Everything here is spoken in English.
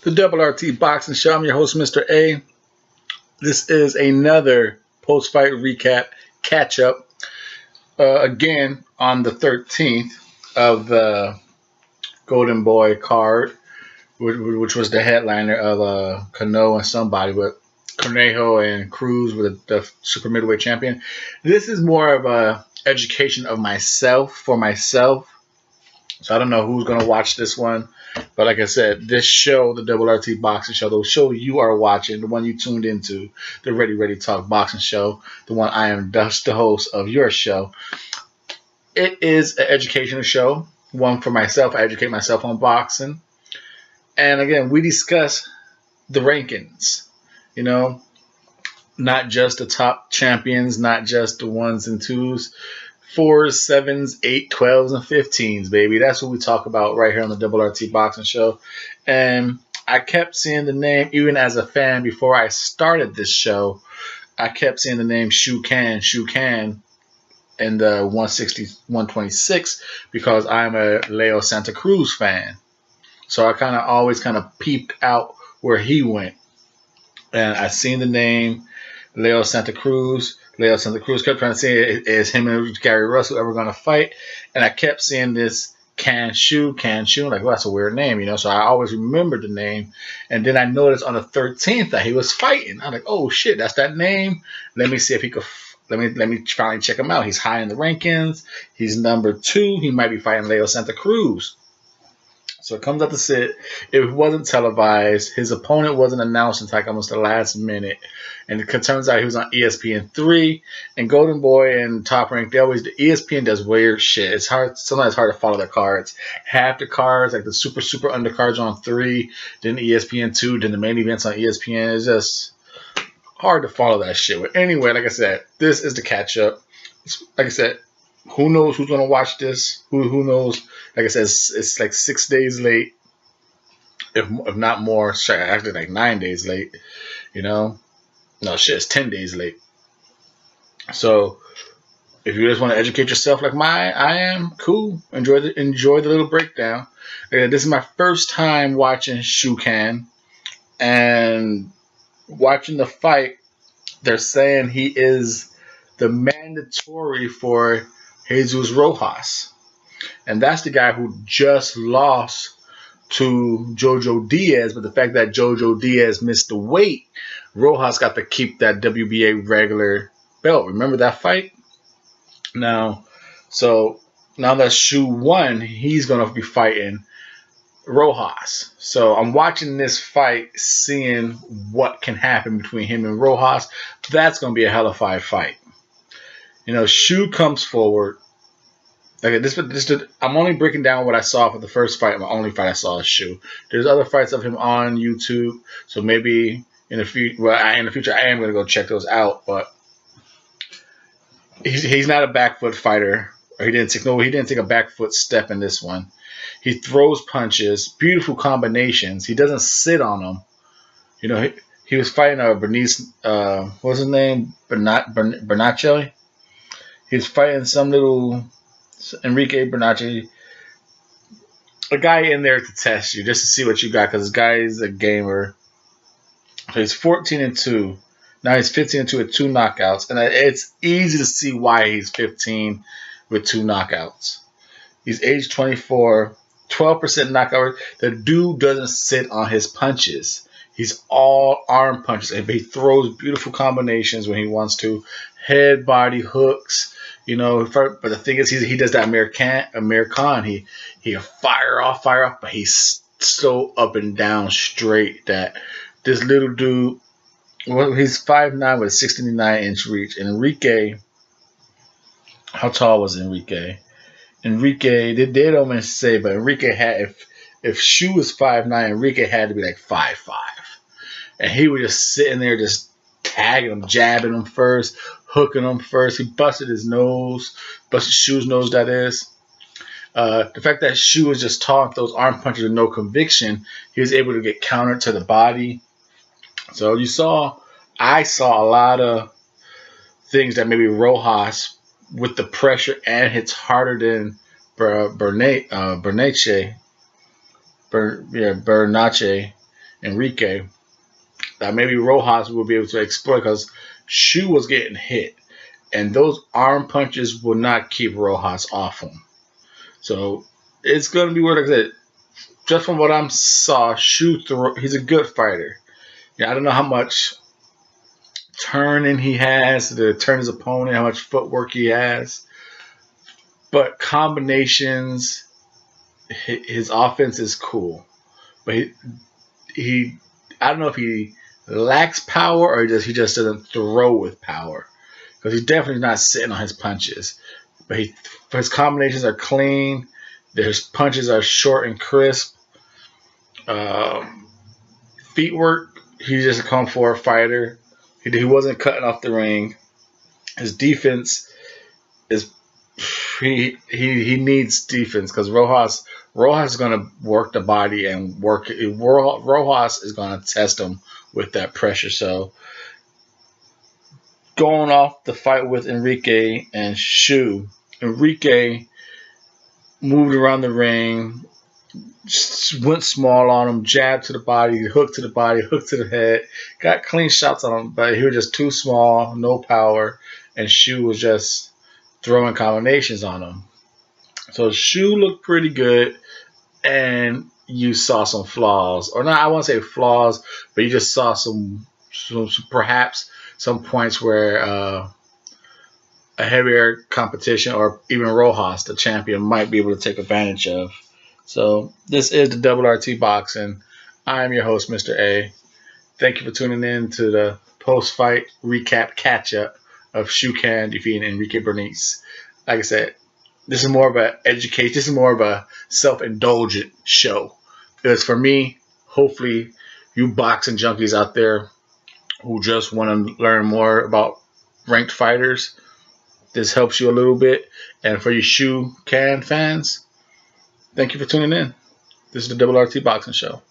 The Double RT Boxing Show. I'm your host, Mr. A. This is another post-fight recap catch-up. Again, on the 13th of the Golden Boy card, which was the headliner of Cano and somebody, but Cornejo and Cruz were the super middleweight champion. This is more of a education of myself, for myself. So I don't know who's going to watch this one. But like I said, this show, the Double RT Boxing Show, the show you are watching, the one you tuned into, the Ready Talk Boxing Show, the one I am just the host of your show. It is an educational show, one for myself. I educate myself on boxing. And again, we discuss the rankings, you know, not just the top champions, not just the ones and twos. 4s, 7s, 8, 12s, and 15s, baby. That's what we talk about right here on the Double RT Boxing Show. And I kept seeing the name, even as a fan, before I started this show, I kept seeing the name Shu Can in the 160, 126 because I'm a Leo Santa Cruz fan. So I always peeped out where he went. And I seen the name Leo Santa Cruz kept trying to say, is him and Gary Russell ever going to fight? And I kept seeing this Can Shu. Like, well, that's a weird name, you know? So I always remembered the name. And then I noticed on the 13th that he was fighting. I'm like, oh, shit, that's that name. Let me see if he could. Let me finally check him out. He's high in the rankings. He's number 2. He might be fighting Leo Santa Cruz. So it comes up to sit. It wasn't televised. His opponent wasn't announced until almost the last minute. And it turns out he was on ESPN3 and Golden Boy and Top Rank. The ESPN does weird shit. It's hard. Sometimes it's hard to follow their cards. Half the cards, like the super undercards, are on 3. Then ESPN2. Then the main events on ESPN. It's just hard to follow that shit. But anyway, like I said, this is the catch up. Like I said, who knows who's gonna watch this? Who knows? Like I said, it's like 6 days late, if not more. Actually, like 9 days late. You know, no shit, it's 10 days late. So if you just want to educate yourself like I am, cool. Enjoy the little breakdown. This is my first time watching Shu Can, and watching the fight. They're saying he is the mandatory for Jesus Rojas. And that's the guy who just lost to Jojo Diaz. But the fact that Jojo Diaz missed the weight, Rojas got to keep that WBA regular belt. Remember that fight? Now that Shu won, he's going to be fighting Rojas. So I'm watching this fight, seeing what can happen between him and Rojas. That's going to be a hellified fight. You know, Shu comes forward. Okay, I'm only breaking down what I saw for the first fight. My only fight I saw is Shu. There's other fights of him on YouTube, so maybe in the future, I am going to go check those out. But he's not a back foot fighter. He didn't take a back foot step in this one. He throws punches, beautiful combinations. He doesn't sit on them. You know, he was fighting Bernice. What's his name? Bernacchi. He was fighting some little Enrique Bernacchi, a guy in there to test you, just to see what you got, because this guy is a gamer. So he's 14-2. Now he's 15-2 with 2 knockouts, and it's easy to see why he's 15 with 2 knockouts. He's age 24, 12% knockout. The dude doesn't sit on his punches. He's all arm punches, and he throws beautiful combinations when he wants to, head, body, hooks. You know, but the thing is, he does that American. He'll fire off, but he's so up and down straight that this little dude, well, he's 5'9" with a 69-inch reach. And Enrique, how tall was Enrique? They don't even say, but Enrique had, if Shu was 5'9", Enrique had to be like 5'5". And he was just sitting there just tagging him, jabbing him first, hooking him first. He busted Shu's nose, that is. The fact that Shu was just taught those arm punches with no conviction, he was able to get countered to the body. So I saw a lot of things that maybe Rojas, with the pressure and hits harder than Bernache. Enrique, that maybe Rojas will be able to exploit, because Shu was getting hit, and those arm punches will not keep Rojas off him. So it's going to be weird. Like I said, just from what I saw, he's a good fighter. Yeah, I don't know how much turning he has to turn his opponent, how much footwork he has, but combinations, his offense is cool. But I don't know if he lacks power or he just doesn't throw with power, because he's definitely not sitting on his punches. But his combinations are clean. His punches are short and crisp. Feet work, he's just a come forward fighter. He wasn't cutting off the ring. His defense is he needs defense, because Rojas is going to work the body and work. Rojas is going to test him with that pressure. So going off the fight with Enrique and Shu, Enrique moved around the ring, went small on him, jab to the body, hook to the body, hook to the head, got clean shots on him, but he was just too small, no power, and Shu was just throwing combinations on him. So Shu looked pretty good, and you saw some flaws, or not, I won't say flaws, but you just saw some perhaps some points where a heavier competition, or even Rojas, the champion, might be able to take advantage of. So this is the Double RT Boxing. I am your host, Mr.A. Thank you for tuning in to the post-fight recap catch-up of Shu Can defeating Enrique Bernice. Like I said, this is more of an education. This is more of a self-indulgent show. Because for me, hopefully, you boxing junkies out there who just want to learn more about ranked fighters, this helps you a little bit. And for you Shu Can fans, thank you for tuning in. This is the Double RT Boxing Show.